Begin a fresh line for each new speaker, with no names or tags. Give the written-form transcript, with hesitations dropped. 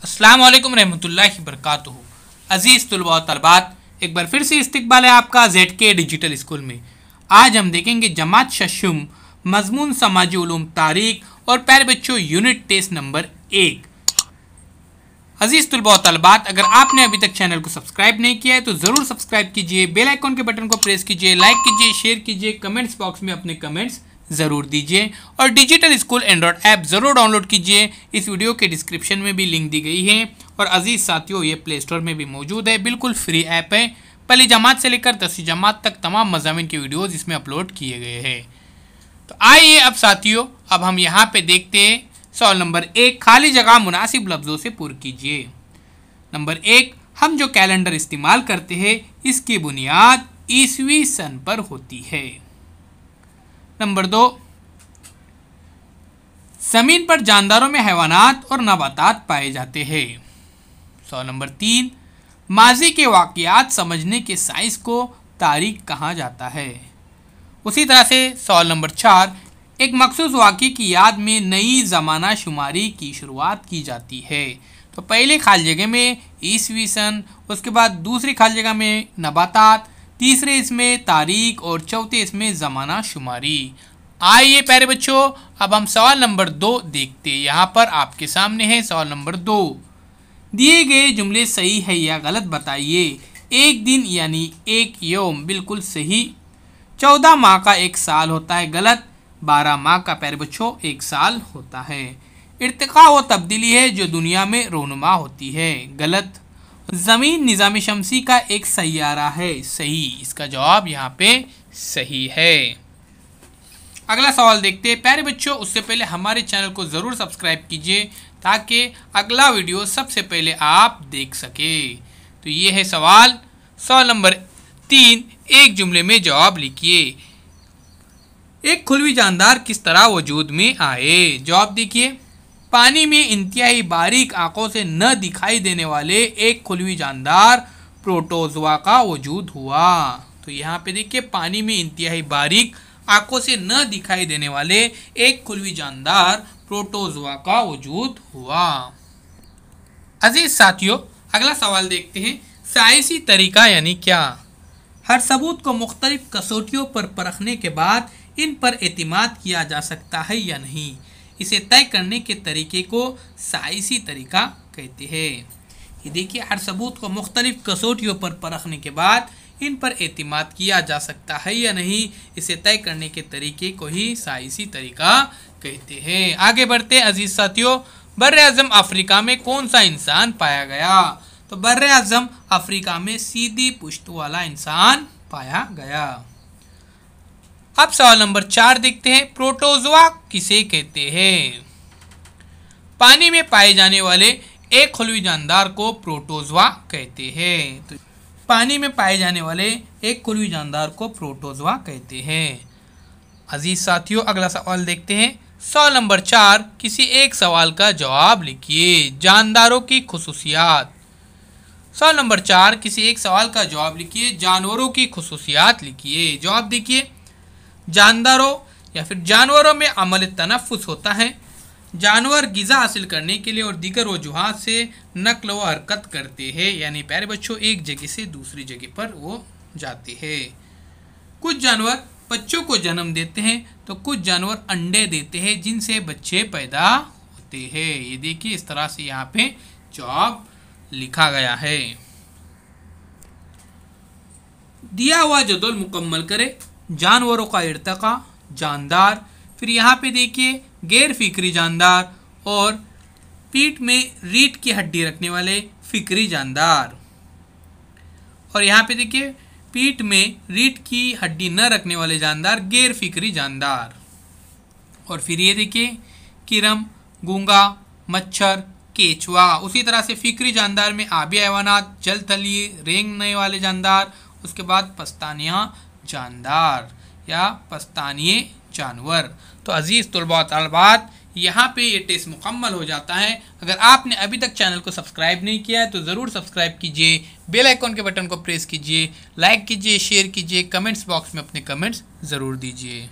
अस्सलाम वालेकुम रहमतुल्लाहि बरकातुहू। अजीज़ तुलबा व तलबात, एक बार फिर से इस्तकबाल है आपका ZK डिजिटल स्कूल में। आज हम देखेंगे जमात शशुम, मजमून समाजी उलूम तारीख और प्यारे बच्चों यूनिट टेस्ट नंबर 1। अजीज़ तुलबा व तलबात, अगर आपने अभी तक चैनल को सब्सक्राइब नहीं किया है तो ज़रूर सब्सक्राइब कीजिए, बेल आइकॉन के बटन को प्रेस कीजिए, लाइक कीजिए, शेयर कीजिए, कमेंट्स बॉक्स में अपने कमेंट्स ज़रूर दीजिए और डिजिटल स्कूल एंड्रॉयड ऐप ज़रूर डाउनलोड कीजिए। इस वीडियो के डिस्क्रिप्शन में भी लिंक दी गई है और अजीज़ साथियों ये प्ले स्टोर में भी मौजूद है, बिल्कुल फ्री ऐप है। पहली जमात से लेकर 10वीं जमात तक तमाम मज़ामिन के वीडियोज़ इसमें अपलोड किए गए हैं। तो आइए अब साथियों, अब हम यहाँ पे देखते हैं सवाल नंबर 1। खाली जगह मुनासिब लफ्ज़ों से पूरी कीजिए। नंबर 1, हम जो कैलेंडर इस्तेमाल करते हैं इसकी बुनियाद ईसवी सन पर होती है। नंबर 2, ज़मीन पर जानदारों में हैवानात और नबातात पाए जाते हैं। सवाल नंबर 3, माजी के वाक़यात समझने के साइंस को तारीख कहा जाता है। उसी तरह से सवाल नंबर 4, एक मखसूस वाक़े की याद में नई ज़माना शुमारी की शुरुआत की जाती है। तो पहले खाली जगह में ईसवी सन, उसके बाद दूसरी खाली जगह में नबातात, तीसरे इसमें तारीख और चौथे इसमें ज़माना शुमारी। आइए प्यारे बच्चों, अब हम सवाल नंबर 2 देखते हैं। यहाँ पर आपके सामने है सवाल नंबर 2। दिए गए जुमले सही है या गलत बताइए। एक दिन यानी एक यौम, बिल्कुल सही। 14 माह का एक साल होता है, गलत। 12 माह का प्यारे बच्चों एक साल होता है। इर्तिका वो तब्दीली है जो दुनिया में रोनुमा होती है, गलत। ज़मीन निज़ाम शमसी का एक सैयारा है, सही। इसका जवाब यहाँ पे सही है। अगला सवाल देखते हैं प्यारे बच्चों। उससे पहले हमारे चैनल को ज़रूर सब्सक्राइब कीजिए ताकि अगला वीडियो सबसे पहले आप देख सके। तो ये है सवाल नंबर 3। एक जुमले में जवाब लिखिए। एक खुलवी जानदार किस तरह वजूद में आए। जवाब देखिए, पानी में इंतहाई बारीक आंखों से न दिखाई देने वाले एक खुलवी जानदार प्रोटोजोआ का वजूद हुआ। तो यहाँ पे देखिए, पानी में इंतहाई बारीक आंखों से न दिखाई देने वाले एक खुलवी जानदार प्रोटोजोआ का वजूद हुआ। अजीज साथियों, अगला सवाल देखते हैं। साइंसी तरीका यानी क्या। हर सबूत को मुख्तलिफ कसौटियों पर परखने के बाद इन पर एतमाद किया जा सकता है या नहीं, इसे तय करने के तरीके को साइंसी तरीका कहते हैं। ये देखिए, हर सबूत को मुख्तलिफ कसौटियों पर परखने के बाद इन पर एतमाद किया जा सकता है या नहीं, इसे तय करने के तरीके को ही साइंसी तरीका कहते हैं। आगे बढ़ते अजीज साथियों। बर्रे आज़म अफ्रीका में कौन सा इंसान पाया गया। तो बर्रे आज़म अफ्रीका में सीधी पुश्त वाला इंसान पाया गया। अब सवाल नंबर 4 देखते हैं। प्रोटोजोआ किसे कहते हैं। पानी में पाए जाने वाले एक खुलवी जानदार को प्रोटोजोआ कहते हैं। तो पानी में पाए जाने वाले एक खुलवी जानदार को प्रोटोजोआ कहते हैं। अजीज साथियों, अगला सवाल देखते हैं। सवाल नंबर 4, किसी एक सवाल का जवाब लिखिए। जानदारों की खुसूसियात। सवाल नंबर 4, किसी एक सवाल का जवाब लिखिए। जानवरों की खुसूसियात लिखिए। जवाब देखिए, जानदारों या फिर जानवरों में अमल तनफ़ुस होता है। जानवर ग़िज़ा हासिल करने के लिए और दीगर वजूहात से नक़्ल व हरकत करते हैं, यानी प्यारे बच्चों एक जगह से दूसरी जगह पर वो जाते हैं। कुछ जानवर बच्चों को जन्म देते हैं तो कुछ जानवर अंडे देते हैं जिनसे बच्चे पैदा होते हैं। ये देखिए, इस तरह से यहाँ पे जवाब लिखा गया है। दिया हुआ जदवल मुकम्मल करें। जानवरों का इर्तिका, जानदार, फिर यहाँ पे देखिए गैर फिक्री जानदार और पीठ में रीढ़ की हड्डी रखने वाले फिक्री जानदार, और यहाँ पे देखिए पीठ में रीढ़ की हड्डी न रखने वाले जानदार गैर फिक्री जानदार। और फिर ये देखिए किरम, गूंगा, मच्छर, केचुआ। उसी तरह से फिक्री जानदार में आबी हैवानात, जल थली, रेंगने वाले जानदार, उसके बाद पस्तानिया जानदार या पस्तानिये जानवर। तो अजीज़ तुलबा तलबात, यहाँ पे ये टेस्ट मुकम्मल हो जाता है। अगर आपने अभी तक चैनल को सब्सक्राइब नहीं किया है तो ज़रूर सब्सक्राइब कीजिए, बेल आइकॉन के बटन को प्रेस कीजिए, लाइक कीजिए, शेयर कीजिए, कमेंट्स बॉक्स में अपने कमेंट्स ज़रूर दीजिए।